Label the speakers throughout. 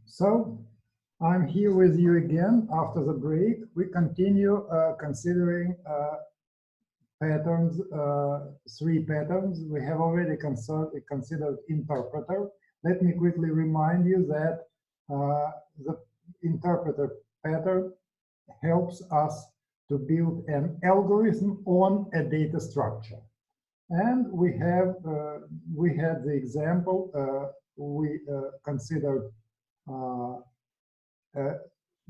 Speaker 1: So I'm here with you again after the break. We continue considering patterns, three patterns. We have already considered interpreter. Let me quickly remind you that the interpreter pattern helps us to build an algorithm on a data structure. And we had the example, we considered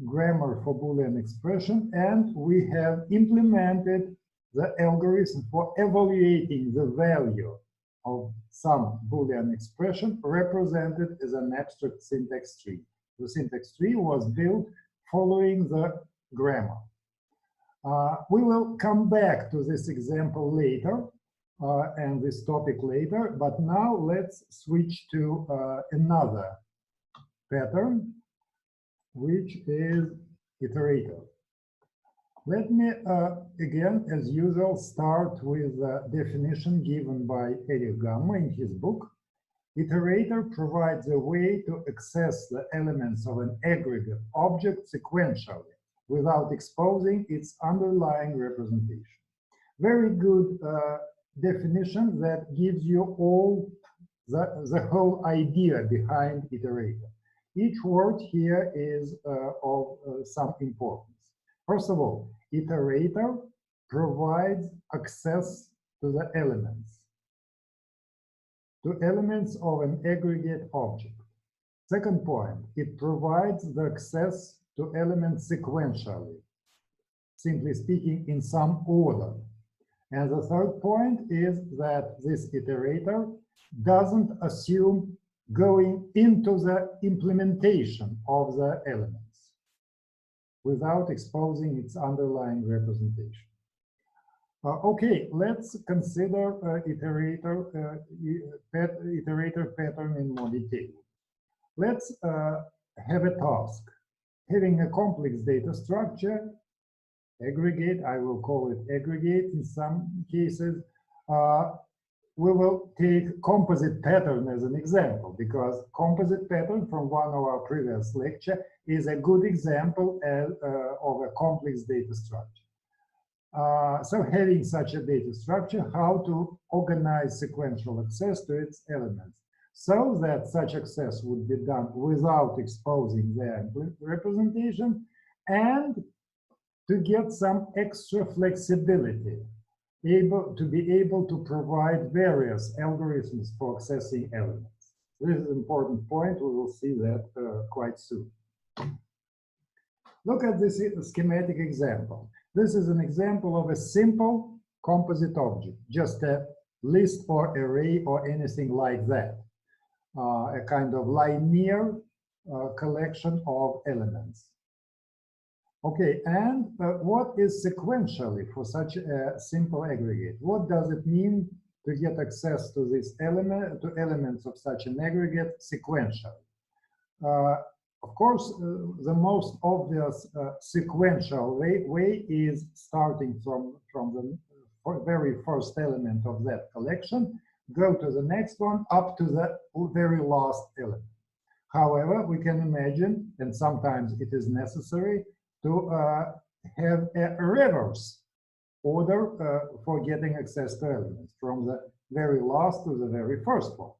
Speaker 1: grammar for Boolean expression, and we have implemented the algorithm for evaluating the value of some Boolean expression represented as an abstract syntax tree. The syntax tree was built following the grammar. We will come back to this example later and this topic later, but now let's switch to another pattern, which is iterator. Let me, again, as usual, start with the definition given by Erich Gamma in his book. Iterator provides a way to access the elements of an aggregate object sequentially without exposing its underlying representation. Very good definition that gives you all the whole idea behind iterator. Each word here is of some importance. First of all, iterator provides access to the elements of an aggregate object. Second point, it provides the access to elements sequentially, simply speaking, in some order. And the third point is that this iterator doesn't assume going into the implementation of the elements without exposing its underlying representation. Okay, let's consider iterator pattern in more detail. Let's have a task. Having a complex data structure, aggregate, I will call it aggregate in some cases, we will take composite pattern as an example, because composite pattern from one of our previous lecture is a good example of a complex data structure. So having such a data structure, how to organize sequential access to its elements so that such access would be done without exposing their representation and to get some extra flexibility, to be able to provide various algorithms for accessing elements. This is an important point. We will see that quite soon. Look at this schematic example. This is an example of a simple composite object, just a list or array or anything like that, a kind of linear collection of elements. Okay, and what is sequentially for such a simple aggregate? What does it mean to get access to this element, to elements of such an aggregate sequentially? Of course, the most obvious sequential way is starting from the very first element of that collection, go to the next one, up to the very last element. However, we can imagine, and sometimes it is necessary, to have a reverse order for getting access to elements, from the very last to the very first one.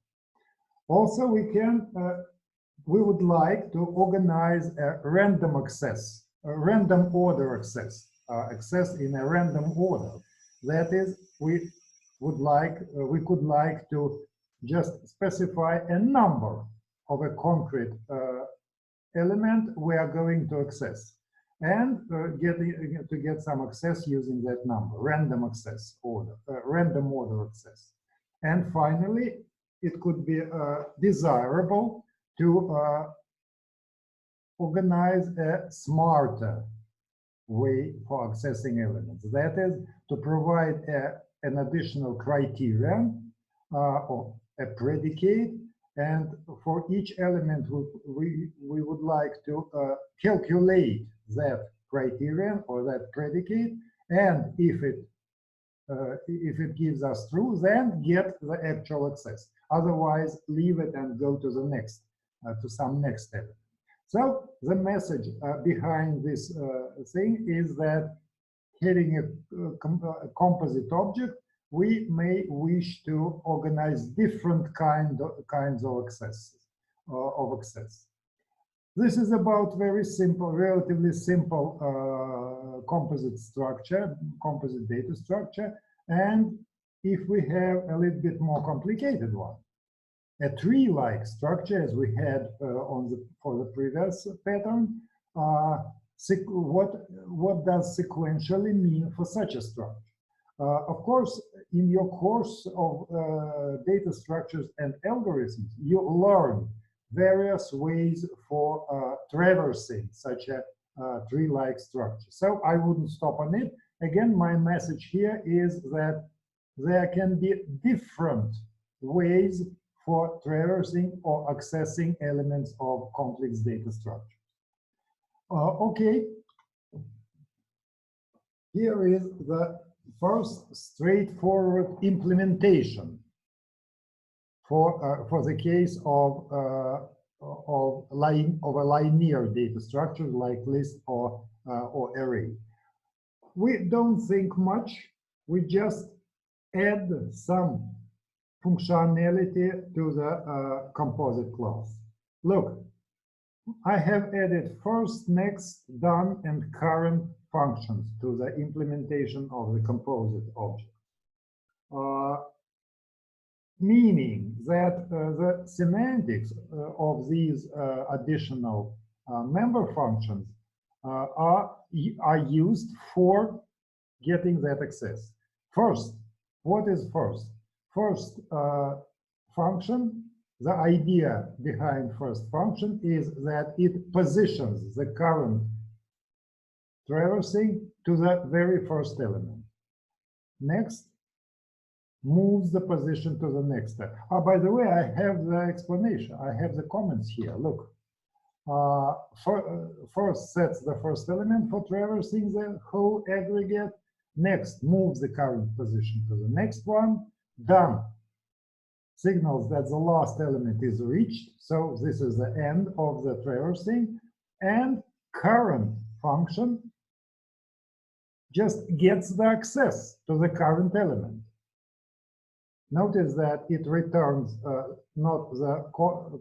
Speaker 1: Also, we would like to organize a random access, a random order access, access in a random order. That is, we could like to just specify a number of a concrete element we are going to access, and to get some access using that number, random access order, random order access. And finally, it could be desirable to organize a smarter way for accessing elements. That is, to provide an additional criterion or a predicate, and for each element we would like to calculate that criterion or that predicate, and if it gives us true, then get the actual access. Otherwise, leave it and go to the next, to some next element. So the message behind this thing is that having a composite object, we may wish to organize different kinds of access. This is about very simple, relatively simple composite structure, composite data structure. And if we have a little bit more complicated one, a tree-like structure, as we had for the previous pattern, what does sequentially mean for such a structure? Of course, in your course of data structures and algorithms, you learn various ways for traversing such a tree-like structure. So I wouldn't stop on it. Again, my message here is that there can be different ways for traversing or accessing elements of complex data structures. Okay, here is the first straightforward implementation for the case of a linear data structure like list or array. We don't think much. We just add some functionality to the composite class. Look, I have added first, next, done, and current functions to the implementation of the composite object. Meaning that the semantics of these additional member functions are used for getting that access. First, what is first? First function, the idea behind first function is that it positions the current traversing to the very first element. Next, moves the position to the next step. By the way, I have the explanation. I have the comments here. Look, first sets the first element for traversing the whole aggregate. Next, moves the current position to the next one. Done. Signals that the last element is reached. So this is the end of the traversing. And current function just gets the access to the current element. Notice that it returns not the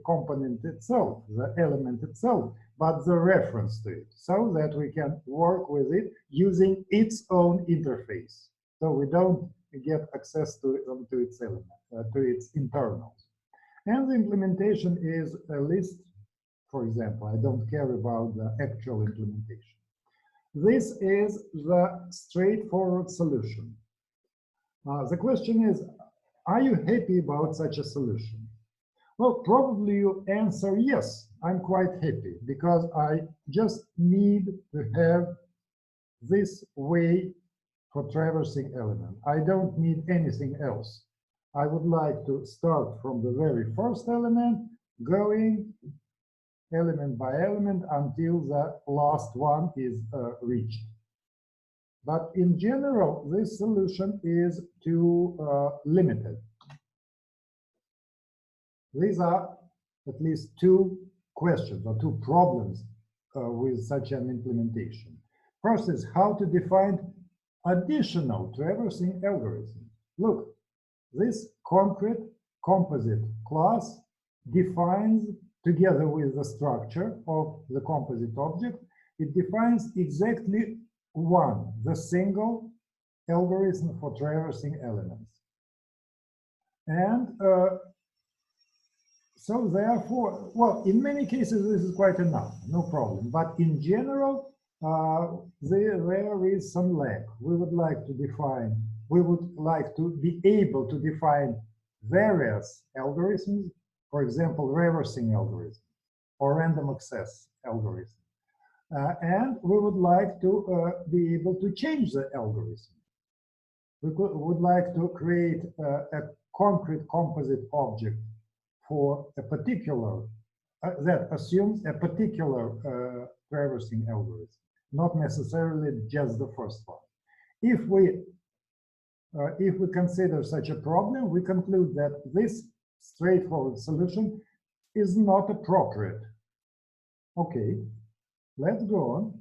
Speaker 1: component itself, the element itself, but the reference to it, so that we can work with it using its own interface. So we don't get access to its element, to its internals. And the implementation is a list, for example. I don't care about the actual implementation. This is the straightforward solution. The question is, are you happy about such a solution? Well, probably you answer yes, I'm quite happy, because I just need to have this way for traversing element. I don't need anything else. I would like to start from the very first element, going element by element until the last one is reached. But in general, this solution is too limited. These are at least two questions or two problems with such an implementation. First is how to define additional traversing algorithm. Look, this concrete composite class defines, together with the structure of the composite object, it defines exactly one, the single algorithm for traversing elements. And so therefore, well, in many cases, this is quite enough, no problem. But in general, there is some lack. We would like to be able to define various algorithms, for example, reversing algorithm or random access algorithm. And we would like to be able to change the algorithm. We would like to create a concrete composite object for a particular, that assumes a particular traversing algorithm, not necessarily just the first one. If we consider such a problem, we conclude that this straightforward solution is not appropriate Okay, let's go on.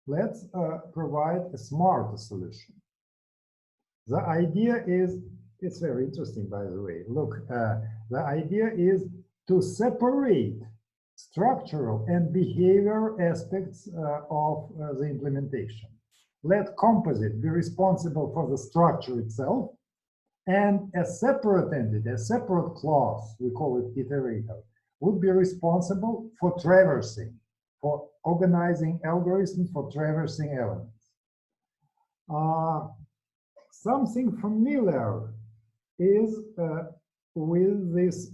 Speaker 1: Let's provide a smart solution. The idea is, it's very interesting, by the way. Look, the idea is to separate structural and behavior aspects of the implementation. Let composite be responsible for the structure itself, and a separate entity, a separate class, we call it iterator, would be responsible for traversing, for organizing algorithms for traversing elements. Something familiar is with this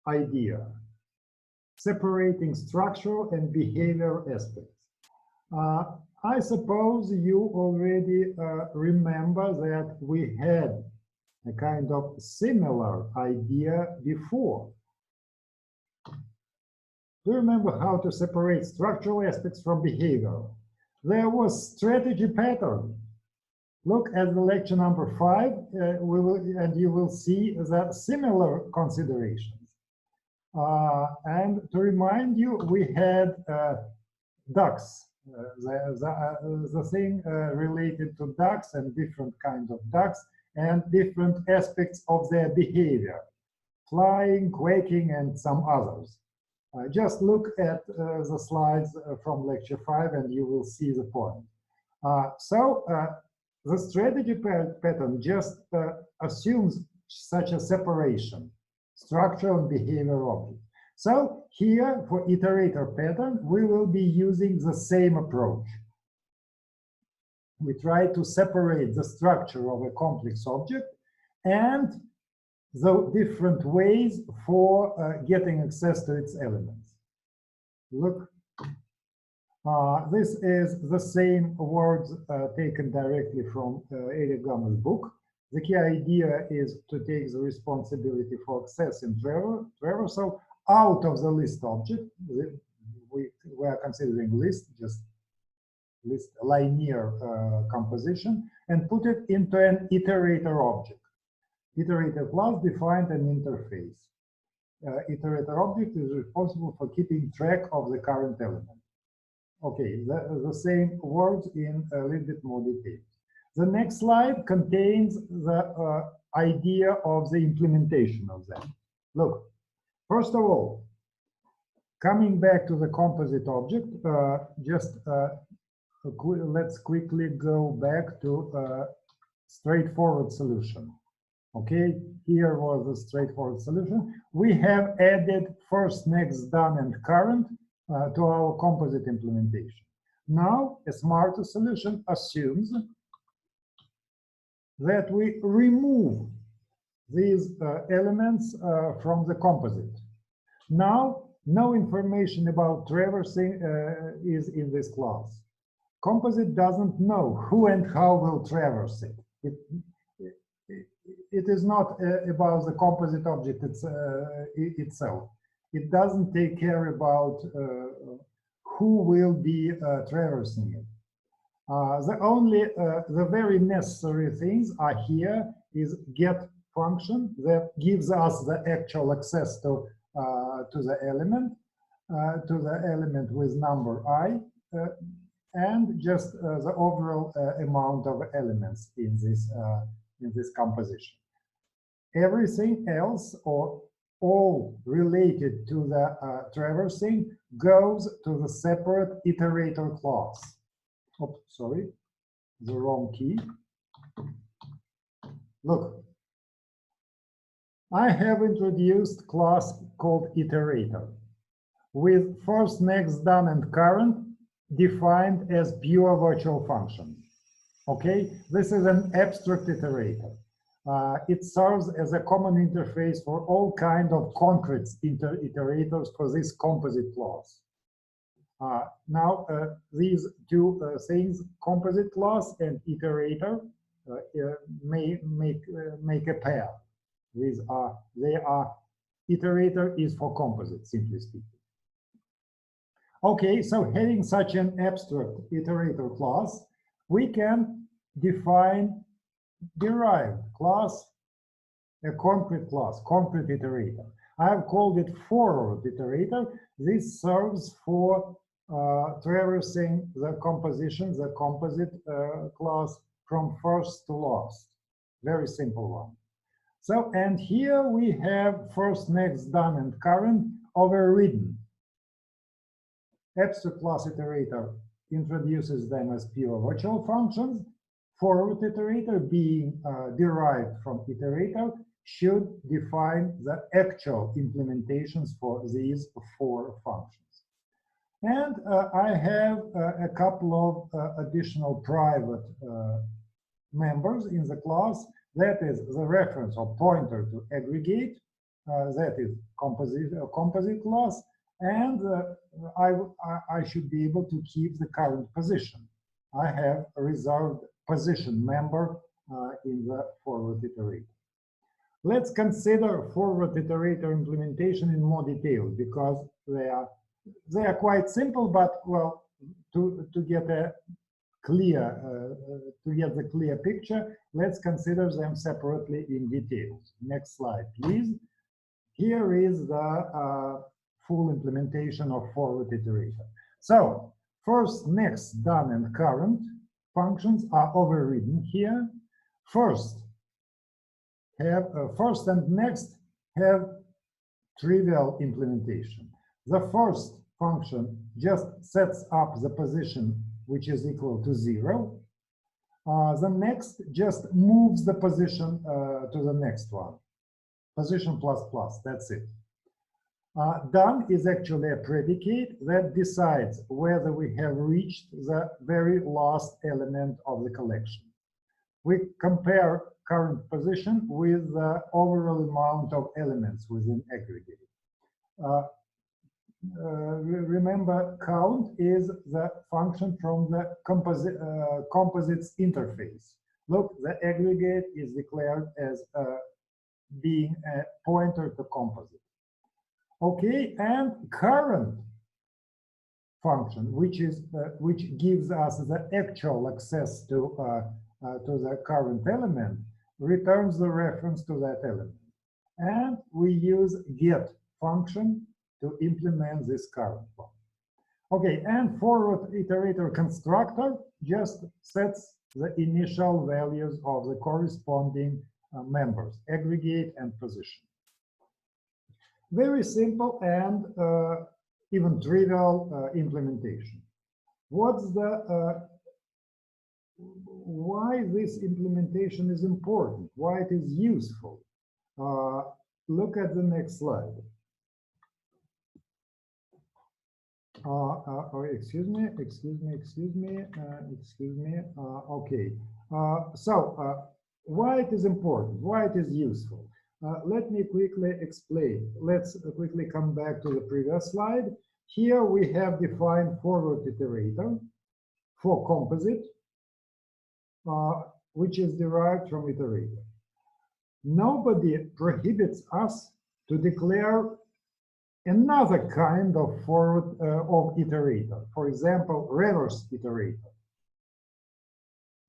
Speaker 1: idea, separating structural and behavior aspects. I suppose you already remember that we had a kind of similar idea before. Do you remember how to separate structural aspects from behavior? There was strategy pattern. Look at the lecture number 5, and you will see the similar considerations. And to remind you, we had ducks, the thing related to ducks and different kinds of ducks and different aspects of their behavior, flying, quaking, and some others. Just look at the slides from lecture 5 and you will see the point. The strategy pattern just assumes such a separation, structural and behavior objects. So here for iterator pattern, we will be using the same approach. We try to separate the structure of a complex object and the different ways for getting access to its elements. Look, this is the same words taken directly from Eric Gamma's book. The key idea is to take the responsibility for access in traversal out of the list object. We are considering list, just list linear composition, and put it into an iterator object. Iterator class defined an interface. Iterator object is responsible for keeping track of the current element. Okay, the same words in a little bit more detail. The next slide contains the idea of the implementation of that. Look, first of all, coming back to the composite object, let's quickly go back to a straightforward solution. Okay, here was a straightforward solution. We have added first, next, done, and current to our composite implementation. Now, a smarter solution assumes that we remove these elements from the composite. Now, no information about traversing is in this class. Composite doesn't know who and how will traverse it. It is not about the composite object itself. It doesn't take care about who will be traversing it. The very necessary things are here is get function that gives us the actual access to the element with number I, and just the overall amount of elements in this composition. Everything else, or all related to the traversing, goes to the separate iterator class. Oh, sorry, the wrong key. Look, I have introduced class called iterator with first, next, done, and current defined as pure virtual function. Okay, this is an abstract iterator. It serves as a common interface for all kinds of concrete iterators for this composite class. Now, these two things, composite class and iterator, may make a pair. Iterator is for composite, simply speaking. Okay, so having such an abstract iterator class, we can define derived class, a concrete class, concrete iterator. I've called it forward iterator. This serves for traversing the composition, the composite class from first to last. Very simple one. So, and here we have first, next, done, and current overridden. Abstract class iterator introduces them as pure virtual functions. Forward iterator, being derived from iterator, should define the actual implementations for these 4 functions. And I have a couple of additional private members in the class. That is the reference or pointer to aggregate. That is composite class. And I should be able to keep the current position. I have a reserved position member in the forward iterator. Let's consider forward iterator implementation in more detail, because they are quite simple, but well, to get a clear the clear picture, let's consider them separately in details. Next slide, please. Here is the full implementation of forward iterator. So first, next, done, and current functions are overridden here. First and next have trivial implementation. The first function just sets up the position which is equal to 0. The next just moves the position to the next one. Position plus plus, that's it. Done is actually a predicate that decides whether we have reached the very last element of the collection. We compare current position with the overall amount of elements within aggregate. Remember, count is the function from the composites interface. Look, the aggregate is declared as being a pointer to composite. Okay, and current function, which gives us the actual access to the current element, returns the reference to that element. And we use get function to implement this current one. Okay, and forward iterator constructor just sets the initial values of the corresponding members, aggregate and position. Very simple and even trivial implementation. What's the why this implementation is important? Why it is useful? Look at the next slide. Excuse me. Okay. Why it is important? Why it is useful? Let me quickly explain. Let's quickly come back to the previous slide. Here we have defined forward iterator for composite, which is derived from iterator. Nobody prohibits us to declare another kind of forward of iterator. For example, reverse iterator.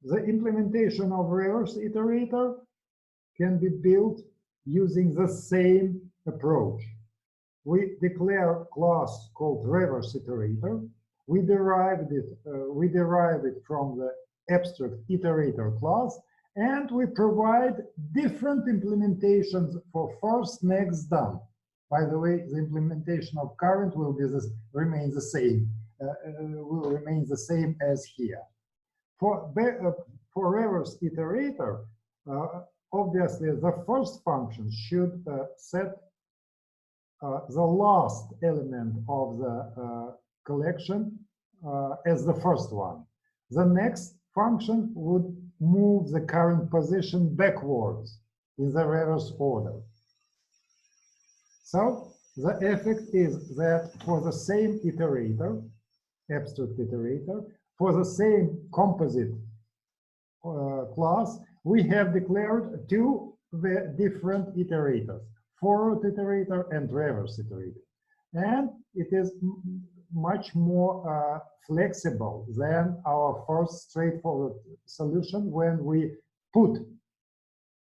Speaker 1: The implementation of reverse iterator can be built using the same approach. We declare a class called reverse iterator. We derive it from the abstract iterator class, and we provide different implementations for first, next, done. By the way, the implementation of current will remain the same as here. For reverse iterator, obviously the first function should set the last element of the collection as the first one. The next function would move the current position backwards in the reverse order. So the effect is that for the same iterator, abstract iterator, for the same composite class, we have declared two different iterators, forward iterator and reverse iterator. And it is much more flexible than our first straightforward solution when we put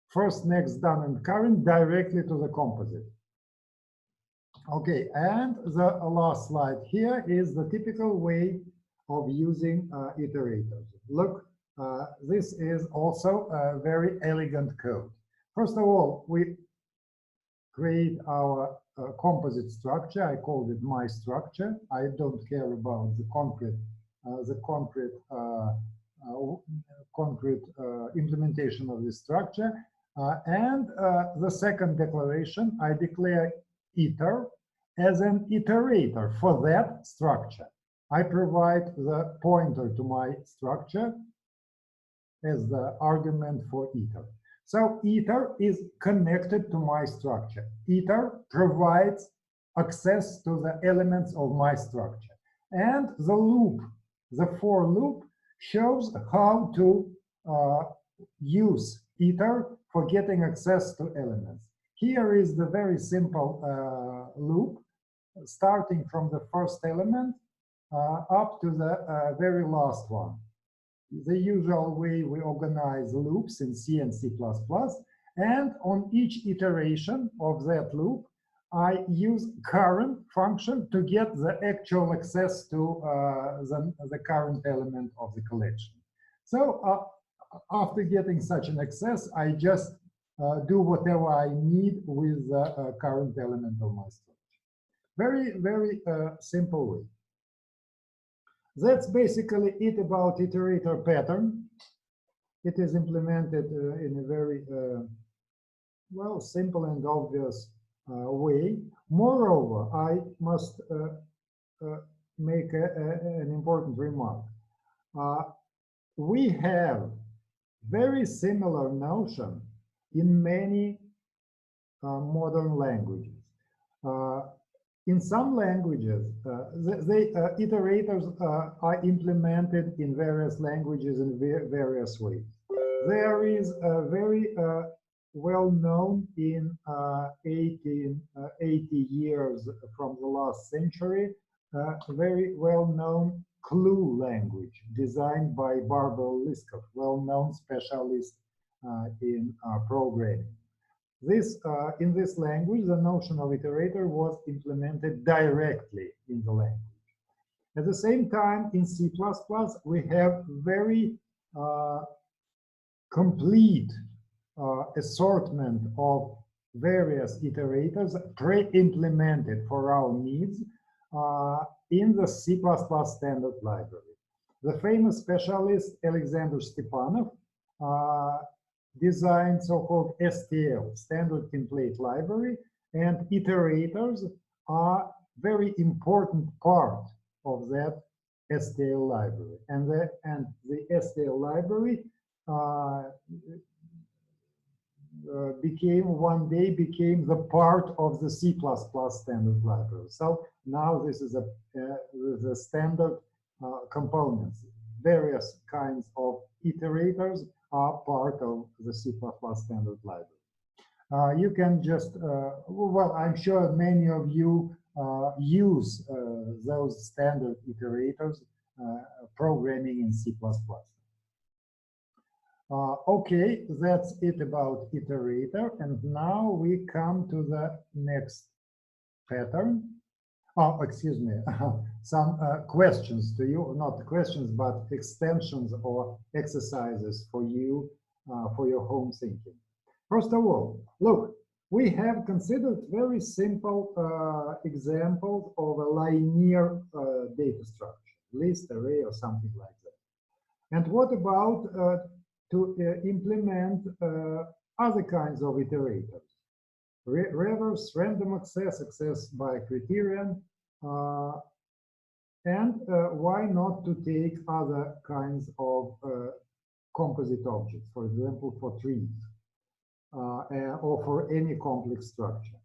Speaker 1: first, next, done, and current directly to the composite. Okay, and the last slide here is the typical way of using iterators. Look, this is also a very elegant code. First of all, we create our composite structure. I called it my structure. I don't care about the concrete implementation of this structure. And the second declaration, I declare iter as an iterator for that structure. I provide the pointer to my structure as the argument for iter. So iter is connected to my structure. Iter provides access to the elements of my structure. And the loop, the for loop, shows how to use iter for getting access to elements. Here is the very simple loop, starting from the first element up to the very last one. The usual way we organize loops in C and C++, and on each iteration of that loop, I use current function to get the actual access to the current element of the collection. So after getting such an access, I just do whatever I need with the current element of my structure. Very, very simple way. That's basically it about iterator pattern. It is implemented in a very, well, simple and obvious way. Moreover, I must make an important remark. We have very similar notion in many modern languages. In some languages, iterators are implemented in various languages in various ways. There is a very well known in 80 years from the last century, very well known clue language designed by Barbara Liskov, well-known specialist in programming. In this language, the notion of iterator was implemented directly in the language. At the same time, in C++, we have very complete assortment of various iterators pre-implemented for our needs in the C++ standard library. The famous specialist Alexander Stepanov designed so-called STL, Standard Template Library, and iterators are very important part of that STL library. And the STL library one day became the part of the C++ standard library. So now this is the standard components. Various kinds of iterators are part of the C++ standard library. You can just, well, I'm sure many of you use those standard iterators programming in C++. Okay, that's it about iterator. And now we come to the next pattern. Oh, excuse me, some questions to you, not questions, but extensions or exercises for you, for your home thinking. First of all, look, we have considered very simple examples of a linear data structure, list, array, or something like that. And what about to implement other kinds of iterators? Reverse, random access, access by criterion, and why not to take other kinds of composite objects, for example, for trees, or for any complex structure.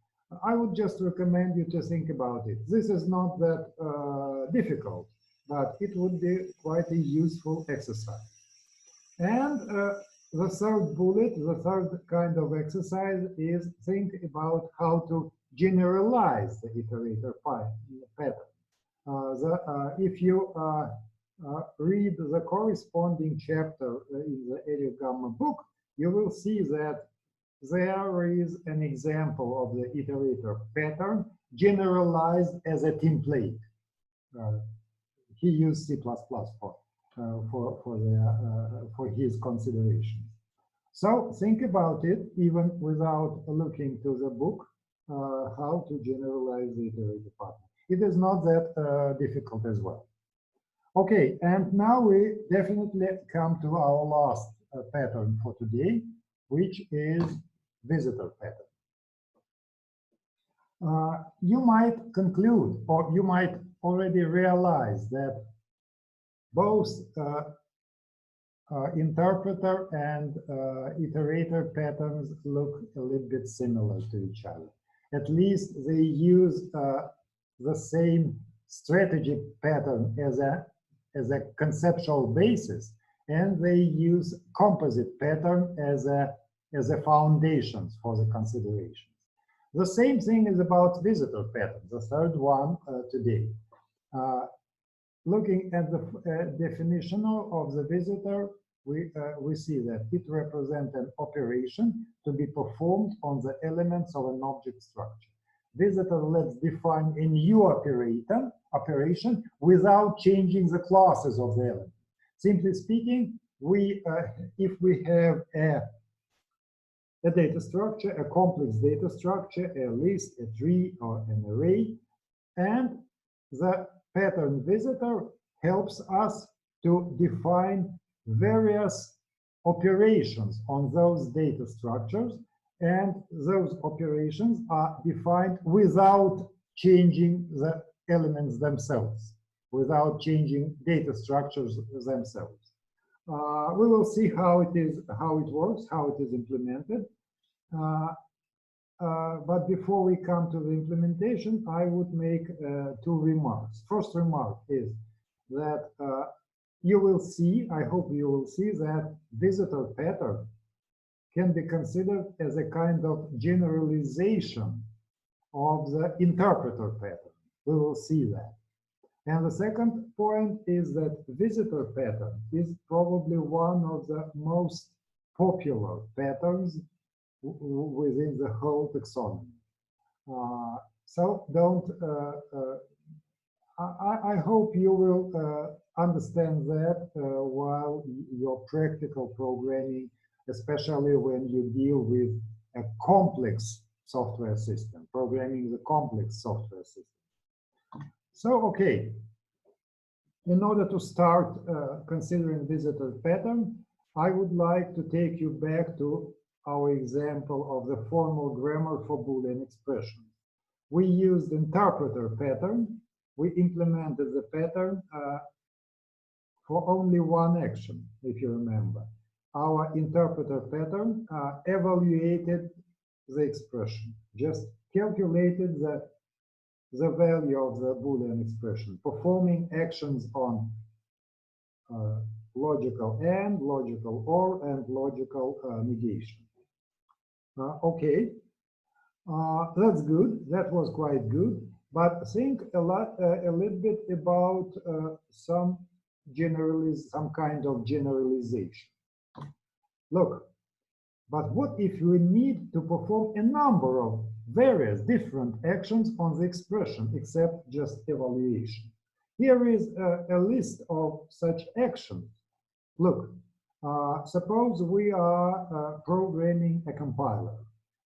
Speaker 1: I would just recommend you to think about it. This is not that difficult, but it would be quite a useful exercise. And the third bullet, the third kind of exercise is think about how to generalize the iterator pattern. If you read the corresponding chapter in the Eric Gamma book, you will see that there is an example of the iterator pattern generalized as a template. He used C++ for his consideration. So think about it, even without looking to the book, how to generalize the iterator pattern. It is not that difficult as well. Okay, and now we definitely come to our last pattern for today, which is visitor pattern. You might conclude, or you might already realize that both interpreter and iterator patterns look a little bit similar to each other. At least they use the same strategy pattern as a conceptual basis, and they use composite pattern as a foundations for the considerations. The same thing is about visitor pattern, the third one today. Looking at the definition of the visitor, we see that it represents an operation to be performed on the elements of an object structure. Visitor lets define a new operation without changing the classes of the element. Simply speaking, if we have a data structure, a complex data structure, a list, a tree, or an array, and the pattern visitor helps us to define various operations on those data structures, and those operations are defined without changing the elements themselves, without changing data structures themselves. We will see how it works, how it is implemented. But before we come to the implementation, I would make two remarks. First remark is that you will see, I hope you will see, that visitor pattern can be considered as a kind of generalization of the interpreter pattern. We will see that. And the second point is that visitor pattern is probably one of the most popular patterns within the whole taxonomy. So I hope you will understand that while your practical programming, especially when you deal with a complex software system, programming the complex software system. So, okay, in order to start considering visitor pattern, I would like to take you back to our example of the formal grammar for Boolean expressions. We used interpreter pattern. We implemented the pattern for only one action, if you remember. Our interpreter pattern evaluated the expression, just calculated the value of the Boolean expression, performing actions on logical AND, logical OR, and logical negation. Okay, that's good. That was quite good. But think a little bit about some kind of generalization. Look, but what if we need to perform a number of various different actions on the expression except just evaluation? Here is a list of such actions. Look, suppose we are programming a compiler,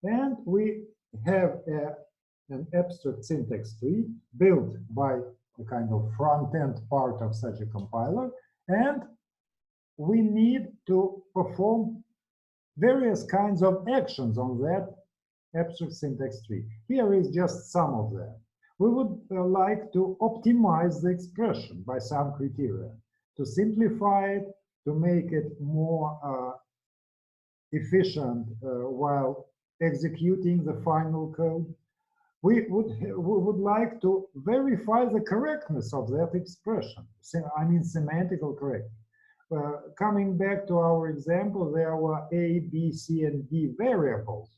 Speaker 1: and we have an abstract syntax tree built by the kind of front-end part of such a compiler, and we need to perform various kinds of actions on that abstract syntax tree. Here is just some of them. We would like to optimize the expression by some criteria, to simplify it, to make it more efficient while executing the final code. We would like to verify the correctness of that expression. I mean, semantical correctness. Coming back to our example, there were A, B, C, and D variables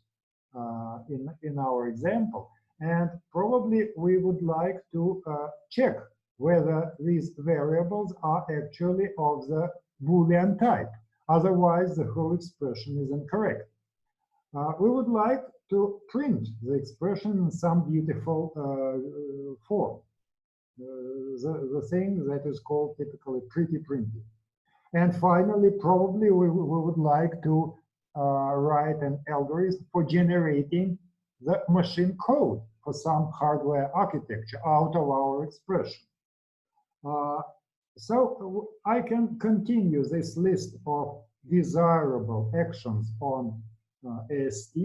Speaker 1: in our example, and probably we would like to check whether these variables are actually of the Boolean type. Otherwise, the whole expression is incorrect. We would like to print the expression in some beautiful form. The thing that is called typically pretty printing. And finally, probably we would like to write an algorithm for generating the machine code for some hardware architecture out of our expression. So I can continue this list of desirable actions on AST,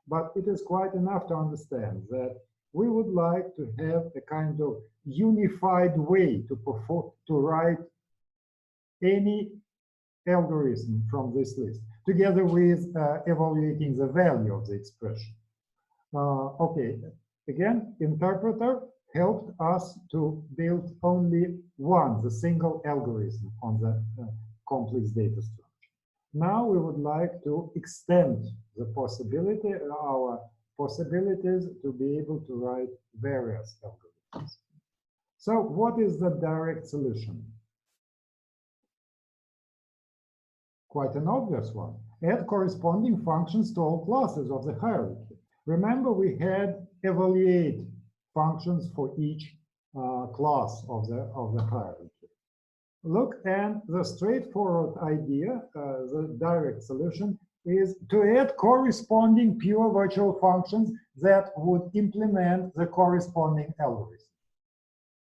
Speaker 1: but it is quite enough to understand that we would like to have a kind of unified way to write any algorithm from this list, together with evaluating the value of the expression. Okay, again, interpreter helped us to build only one, the single algorithm on the complex data structure. Now we would like to extend the possibility, our possibilities to be able to write various algorithms. So what is the direct solution? Quite an obvious one. Add corresponding functions to all classes of the hierarchy. Remember, we had evaluate functions for each class of the hierarchy. Look, and the straightforward idea, the direct solution, is to add corresponding pure virtual functions that would implement the corresponding algorithm.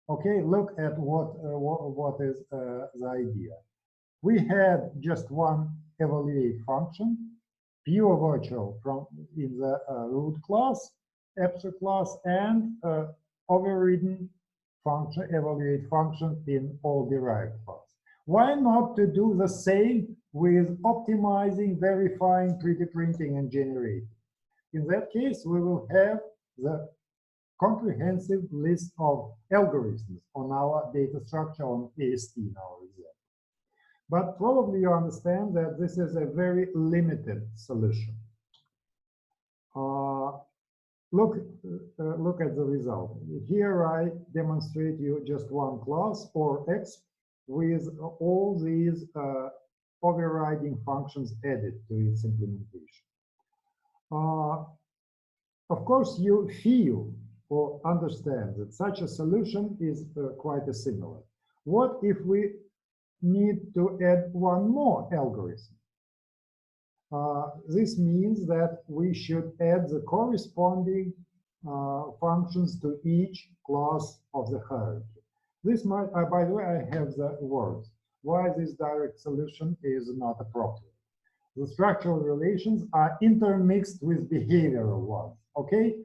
Speaker 1: Okay, look at what is the idea. We had just one evaluate function, pure virtual from in the root class, abstract class, and overridden function, evaluate function in all derived class. Why not to do the same with optimizing, verifying, pretty printing, and generating? In that case, we will have the comprehensive list of algorithms on our data structure on AST in our example. But probably you understand that this is a very limited solution. Look at the result. Here I demonstrate you just one class or X with all these overriding functions added to its implementation. Of course, you feel or understand that such a solution is quite similar. What if we need to add one more algorithm? This means that we should add the corresponding functions to each class of the hierarchy. This might, by the way, I have the words why this direct solution is not appropriate. The structural relations are intermixed with behavioral ones. Okay,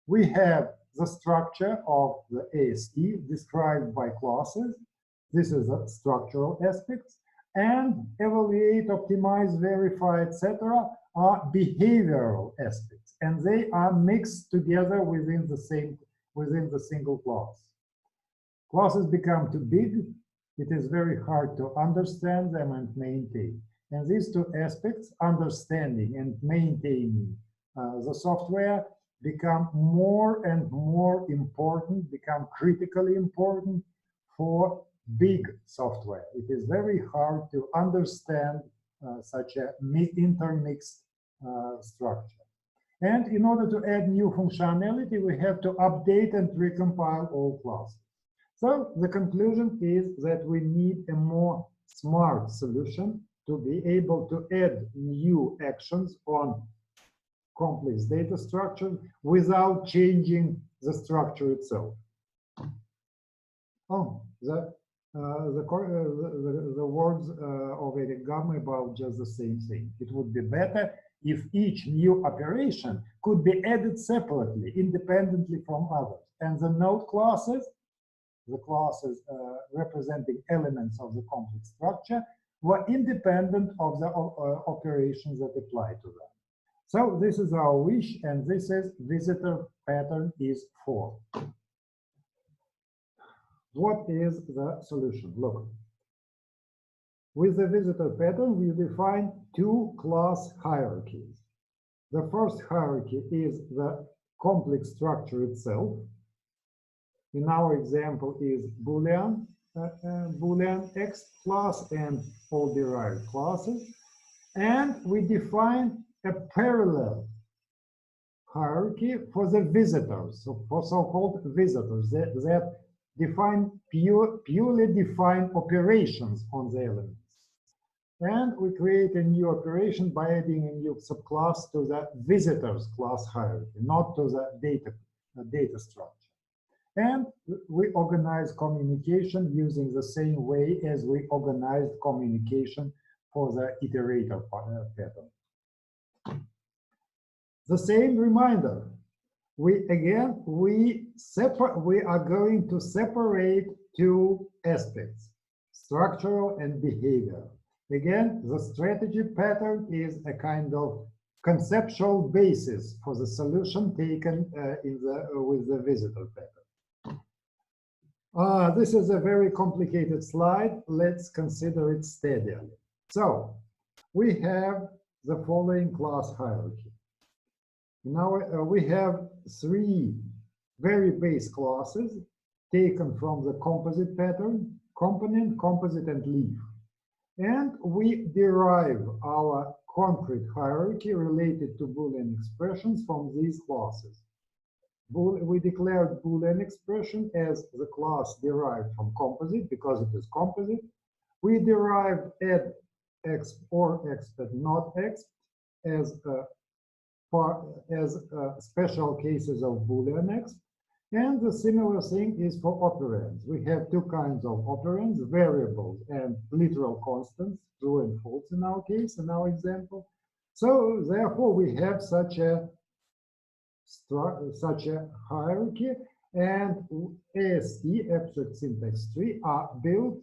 Speaker 1: we have the structure of the AST described by classes. This is the structural aspects. And evaluate, optimize, verify, etc. are behavioral aspects, and they are mixed together within the single class. Classes become too big; it is very hard to understand them and maintain. And these two aspects, understanding and maintaining the software, become more and more important, become critically important for big software. It is very hard to understand such a intermixed structure. And in order to add new functionality, we have to update and recompile all classes. So the conclusion is that we need a more smart solution to be able to add new actions on complex data structure without changing the structure itself. Oh, the words of Eric Gamme about just the same thing. It would be better if each new operation could be added separately, independently from others. And the node classes, the classes representing elements of the complex structure, were independent of the operations that apply to them. So this is our wish, and this is visitor pattern is 4. What is the solution? Look, with the visitor pattern, we define 2 class hierarchies. The first hierarchy is the complex structure itself. In our example is Boolean X class and all derived classes. And we define a parallel hierarchy for the visitors, so for so-called visitors that define purely defined operations on the elements. And we create a new operation by adding a new subclass to the visitors class hierarchy, not to the data structure. And we organize communication using the same way as we organized communication for the iterator pattern. The same reminder. We are going to separate two aspects, structural and behavioral. Again, the strategy pattern is a kind of conceptual basis for the solution taken with the visitor pattern. This is a very complicated slide. Let's consider it steadily. So we have the following class hierarchy. Now we have three very base classes taken from the composite pattern: component, composite, and leaf. And we derive our concrete hierarchy related to Boolean expressions from these classes. We declared Boolean expression as the class derived from composite because it is composite. We derived add exp or exp not exp as special cases of Boolean exp. And the similar thing is for operands. We have two kinds of operands, variables and literal constants, true and false in our case, in our example. So therefore, we have such a hierarchy, and AST, abstract syntax tree, are built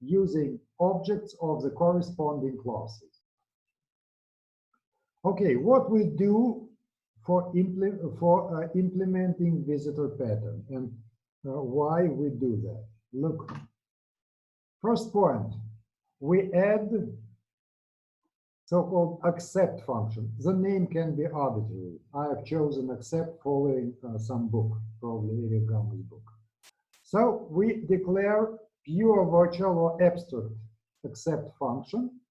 Speaker 1: using objects of the corresponding classes. Okay, what we do for implementing visitor pattern and why we do that. Look, first point, we add so-called accept function. The name can be arbitrary. I have chosen accept following some book, probably Eric Gamma's book. So we declare pure virtual or abstract accept function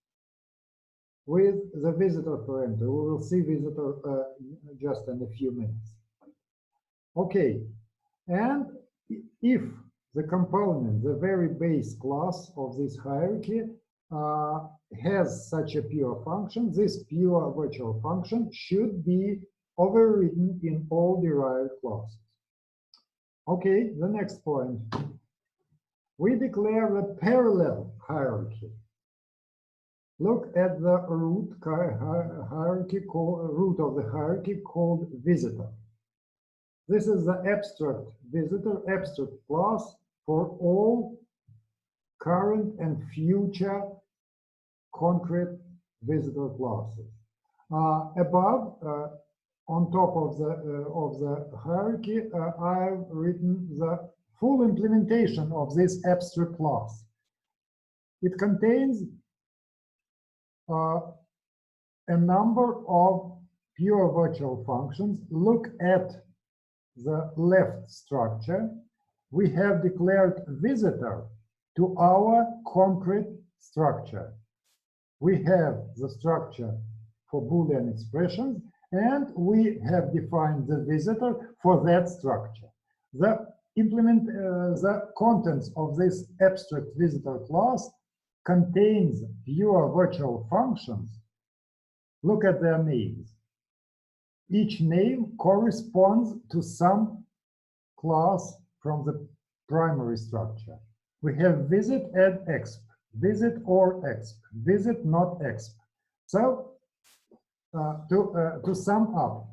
Speaker 1: with the visitor parameter. We will see visitor just in a few minutes. Okay, and if the component, the very base class of this hierarchy, has such a pure function, this pure virtual function should be overridden in all derived classes. Okay, the next point. We declare a parallel hierarchy. Look at the root hierarchy, root of the hierarchy called visitor. This is the abstract visitor, abstract class for all current and future concrete visitor classes. Above, on top of the hierarchy, I've written the full implementation of this abstract class. It contains a number of pure virtual functions. Look at the left structure. We have declared visitor to our concrete structure. We have the structure for Boolean expressions, and we have defined the visitor for that structure. The contents of this abstract visitor class contains pure virtual functions. Look at their names. Each name corresponds to some class from the primary structure. We have visit, add, exp, visit or exp, visit, not exp. So to sum up,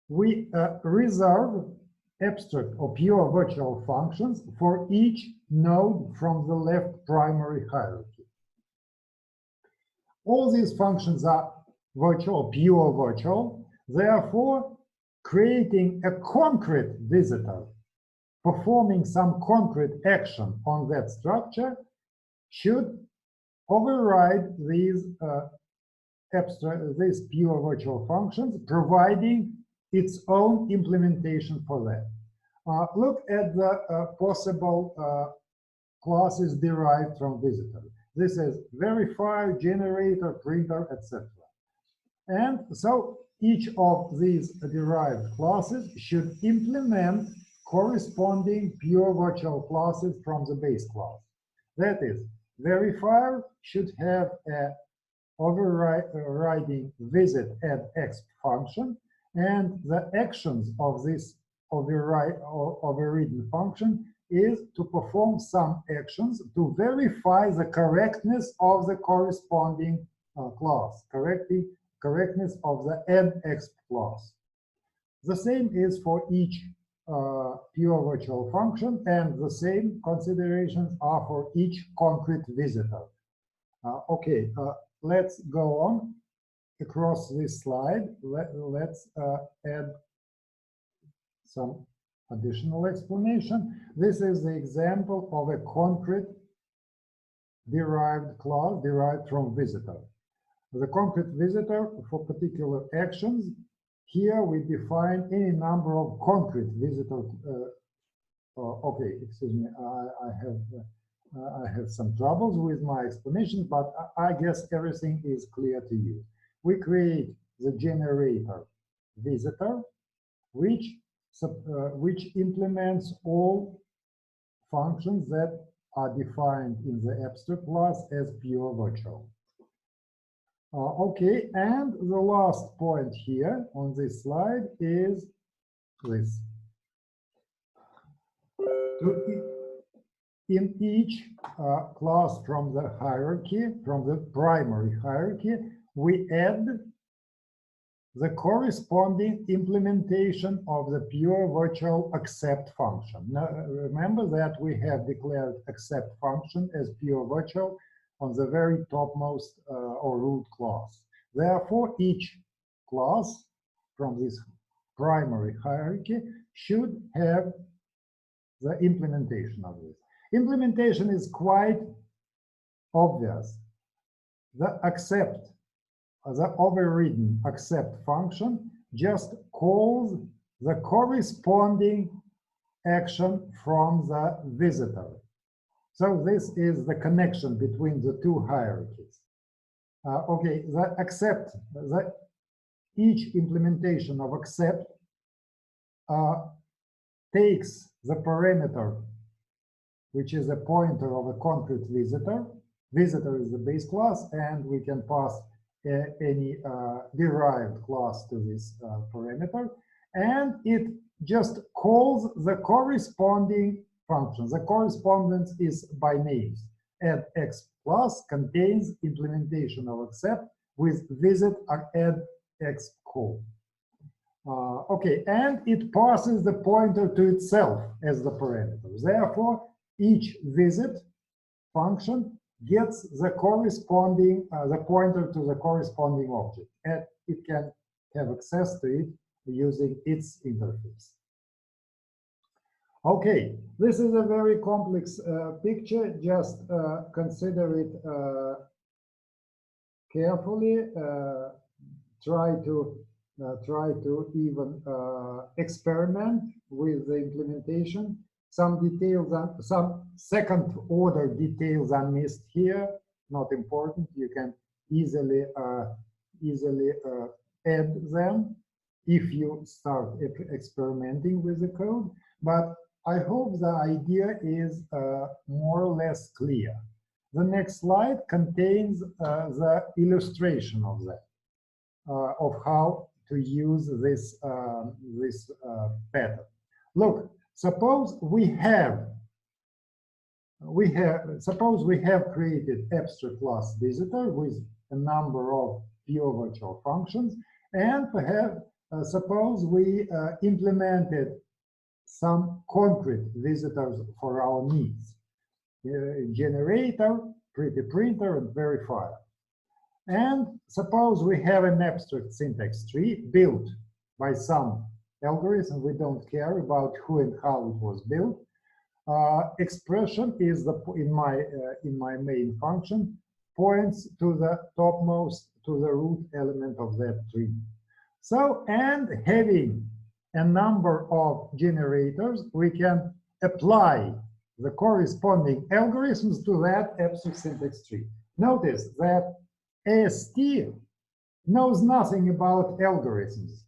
Speaker 1: we reserve abstract or pure virtual functions for each node from the left primary hierarchy. All these functions are virtual, pure virtual. Therefore, creating a concrete visitor, performing some concrete action on that structure, should override these these pure virtual functions, providing its own implementation for that. Look at the possible classes derived from visitor. This is verifier, generator, printer, etc. And so each of these derived classes should implement corresponding pure virtual classes from the base class. That is, verifier should have a overriding visit add exp function, and the actions of this overridden function is to perform some actions to verify the correctness of the corresponding class, correctness of the add exp class. The same is for each pure virtual function, and the same considerations are for each concrete visitor. Okay, let's go on across this slide. Let's add some additional explanation. This is the example of a concrete derived class derived from visitor. The concrete visitor for particular actions. Here we define any number of concrete visitor. Okay, excuse me, I have some troubles with my explanation, but I guess everything is clear to you. We create the generator visitor, which implements all functions that are defined in the abstract class as pure virtual. Okay, and the last point here on this slide is this. In each class from the hierarchy, from the primary hierarchy, we add the corresponding implementation of the pure virtual accept function. Now, remember that we have declared accept function as pure virtual on the very topmost or root class. Therefore, each class from this primary hierarchy should have the implementation of this. Implementation is quite obvious. The accept, the overridden accept function just calls the corresponding action from the visitor. So this is the connection between the two hierarchies. Okay, the accept, each implementation of accept takes the parameter, which is a pointer of a concrete visitor. Visitor is the base class, and we can pass any derived class to this parameter, and it just calls the corresponding function. The correspondence is by names. Add x class contains implementation of accept with visit add x call. Okay, and it passes the pointer to itself as the parameter. Therefore, each visit function gets the corresponding, the pointer to the corresponding object, and it can have access to it using its interface. Okay, this is a very complex picture. Just consider it carefully. Try to even experiment with the implementation. Some details, some second order details are missed here. Not important. You can easily add them if you start experimenting with the code. But I hope the idea is more or less clear. The next slide contains the illustration of that, of how to use this pattern. Look, suppose we have created abstract class visitor with a number of pure virtual functions, and perhaps suppose we implemented some concrete visitors for our needs. Generator, pretty printer, and verifier. And suppose we have an abstract syntax tree built by some algorithm. We don't care about who and how it was built. Expression is in my main function points to the topmost, to the root element of that tree. So, and having a number of generators, we can apply the corresponding algorithms to that abstract syntax tree. Notice that AST knows nothing about algorithms.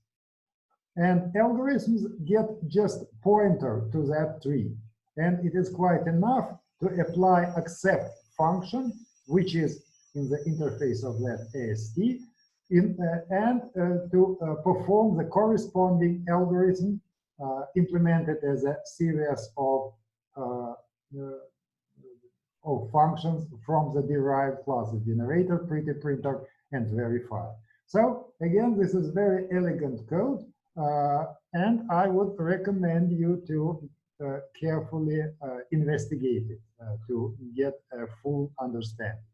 Speaker 1: And algorithms get just pointer to that tree. And it is quite enough to apply accept function, which is in the interface of that AST, and to perform the corresponding algorithm implemented as a series of functions from the derived classes generator, pretty printer, and verifier. So again, this is very elegant code, and I would recommend you to carefully investigate it to get a full understanding.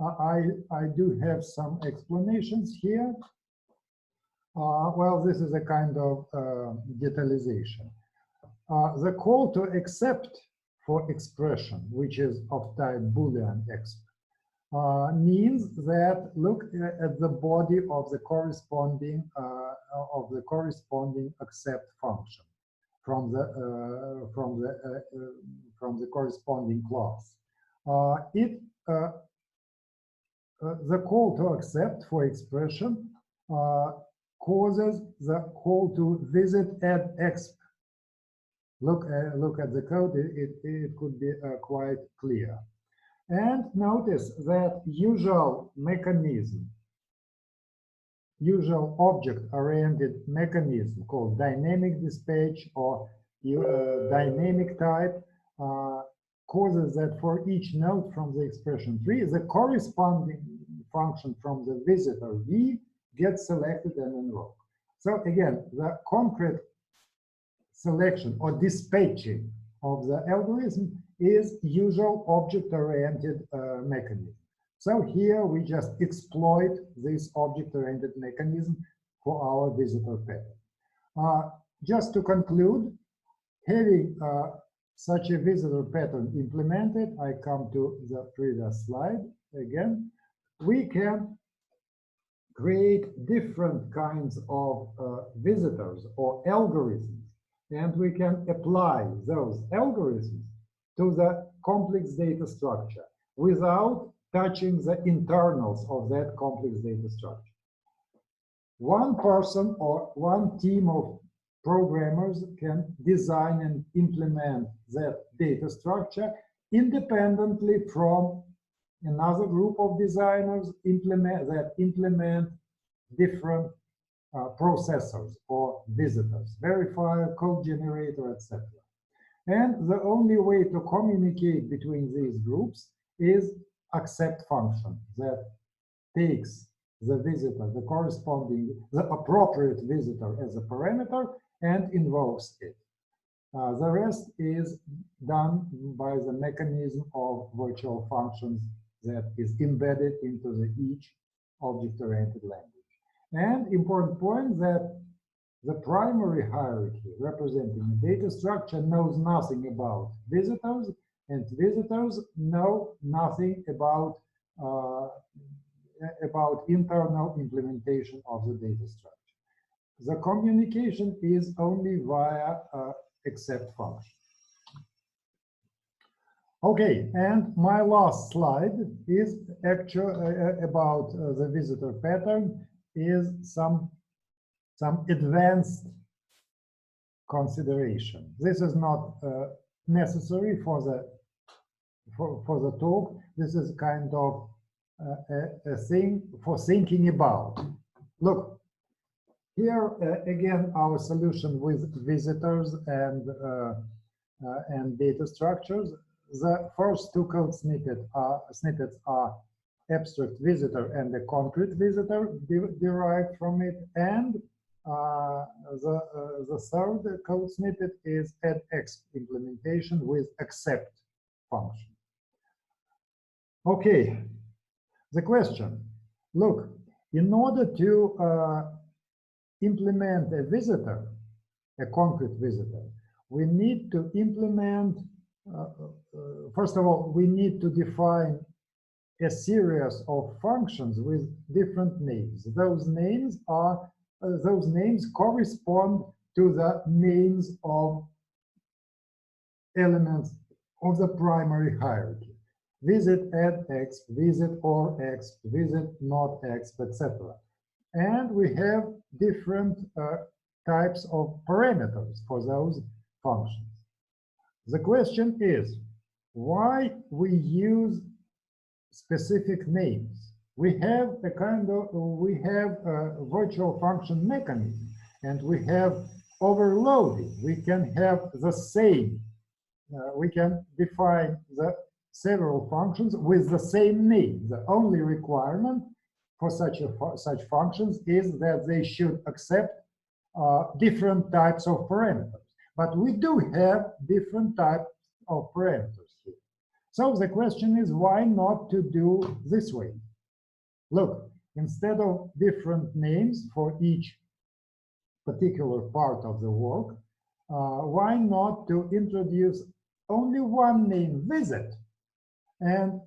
Speaker 1: I do have some explanations here. Well, this is a kind of detalization. The call to accept for expression, which is of type Boolean exp, means that look at the body of the corresponding accept function from the corresponding class. The call to accept for expression causes the call to visit add exp. Look at the code, it could be quite clear. And notice that usual object-oriented mechanism called dynamic dispatch or dynamic type causes that for each node from the expression tree, the corresponding function from the visitor v gets selected and invoked. So again, the concrete selection or dispatching of the algorithm is usual object-oriented mechanism. So here we just exploit this object-oriented mechanism for our visitor pattern. Just to conclude, having such a visitor pattern implemented, I come to the previous slide again, we can create different kinds of visitors or algorithms, and we can apply those algorithms to the complex data structure without touching the internals of that complex data structure. One person or one team of programmers can design and implement that data structure independently from another group of designers that implement different processors or visitors, verifier, code generator, etc. And the only way to communicate between these groups is accept function that takes the visitor, the appropriate visitor as a parameter and invokes it. The rest is done by the mechanism of virtual functions that is embedded into each object-oriented language. And important point that the primary hierarchy representing the data structure knows nothing about visitors, and visitors know nothing about internal implementation of the data structure. The communication is only via accept function. Okay, and my last slide is actually about the visitor pattern, is some advanced consideration. This is not necessary for the talk. This is kind of a thing for thinking about. Look, here again our solution with visitors and data structures. The first two code snippets are abstract visitor and a concrete visitor derived from it, and the third code snippet is add exp implementation with accept function. Okay, the question. Look, in order to implement a visitor, a concrete visitor, we need to implement, first of all, we need to define a series of functions with different names. Those names correspond to the names of elements of the primary hierarchy. visit add x, visit or x, visit not x, etc. And we have different types of parameters for those functions. The question is, why we use specific names? We have a virtual function mechanism, and we have overloading. We can have the same, we can define the several functions with the same name. The only requirement for such functions is that they should accept different types of parameters. But we do have different types of parameters here. So the question is, why not to do this way? Look, instead of different names for each particular part of the work, why not to introduce only one name, visit? And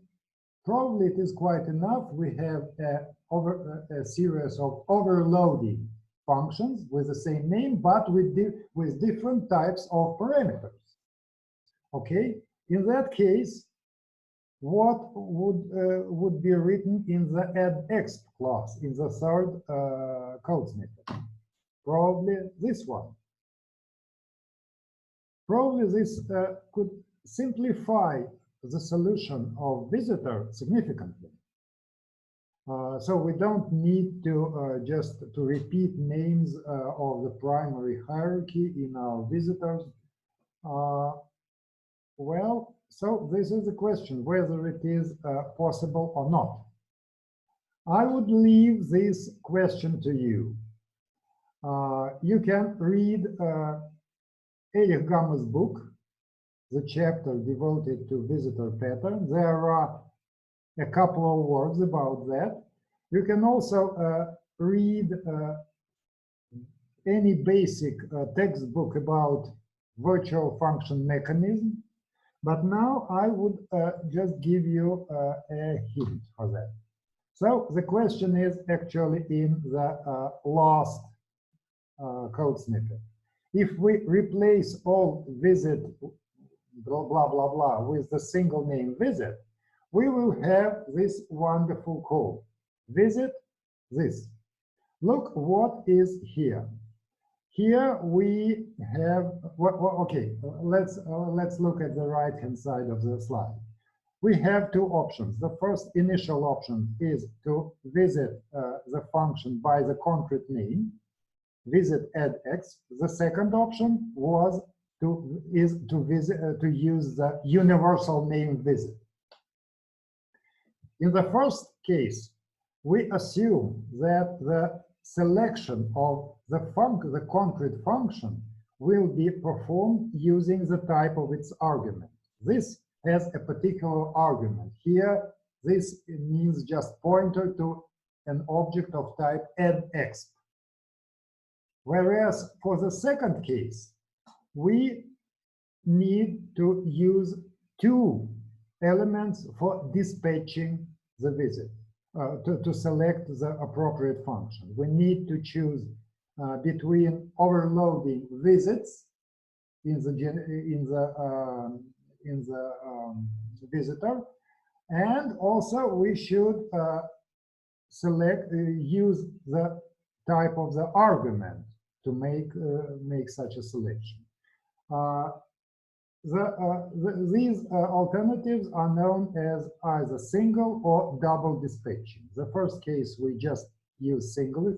Speaker 1: probably it is quite enough. We have a series of overloading functions with the same name, but with different types of parameters. Okay, in that case, what would be written in the addExp class, in the third code snippet? Probably this one. Probably this could simplify the solution of visitor significantly. So we don't need to just to repeat names of the primary hierarchy in our visitors. Well, so this is the question, whether it is possible or not. I would leave this question to you. You can read Erich Gamma's book, the chapter devoted to visitor pattern. There are a couple of words about that. You can also read any basic textbook about virtual function mechanism. But now I would just give you a hint for that. So the question is actually in the last code snippet. If we replace all visit blah, blah, blah, blah with the single name visit, we will have this wonderful call. Visit this. Look what is here. Here we have, okay, let's look at the right-hand side of the slide. We have two options. The first initial option is to visit the function by the concrete name, visit addX. The second option is to use the universal name visit. In the first case, we assume that the selection of the concrete function will be performed using the type of its argument. This has a particular argument. Here, this means just pointer to an object of type addExp. Whereas for the second case, we need to use two elements for dispatching the visit. To select the appropriate function. We need to choose between overloading visits in the visitor, and also we should use the type of the argument to make such a selection. These alternatives are known as either single or double dispatching. The first case, we just use single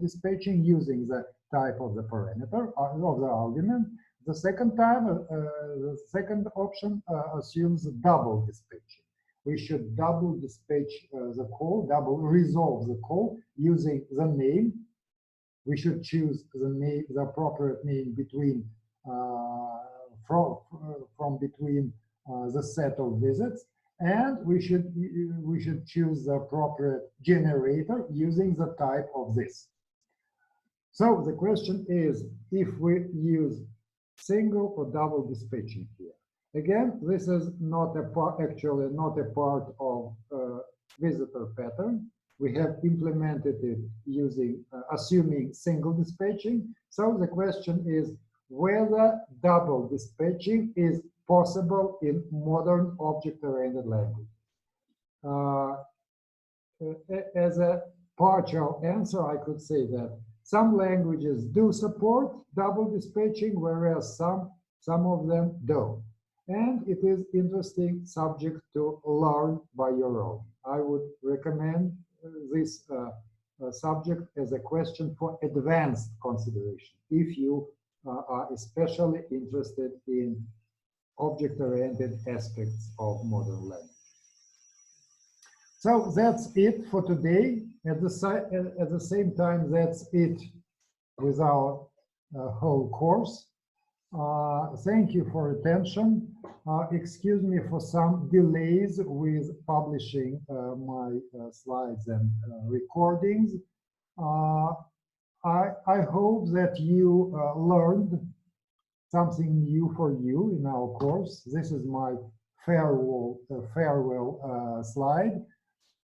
Speaker 1: dispatching using the type of the parameter of the argument. The second time, the second option assumes double dispatching. We should double dispatch the call, double resolve the call using the name. We should choose the appropriate name between from between the set of visits, and we should choose the appropriate generator using the type of this. So the question is, if we use single or double dispatching here. Again, this is not actually not a part of visitor pattern. We have implemented it using assuming single dispatching. So the question is whether double dispatching is possible in modern object-oriented languages. as a partial answer, I could say that some languages do support double dispatching, whereas some of them don't. And it is interesting subject to learn by your own. I would recommend this subject as a question for advanced consideration if you are especially interested in object-oriented aspects of modern language. So that's it for today. At the same time, that's it with our whole course. Thank you for attention. Excuse me for some delays with publishing my slides and recordings. I hope that you learned something new for you in our course. This is my farewell slide.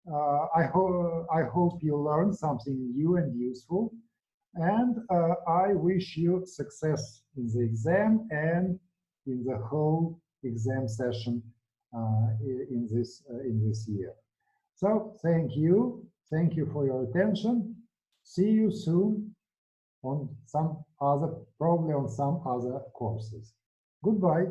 Speaker 1: I hope you learned something new and useful. And I wish you success in the exam and in the whole exam session in this year. So thank you for your attention. See you soon on probably on some other courses. Goodbye.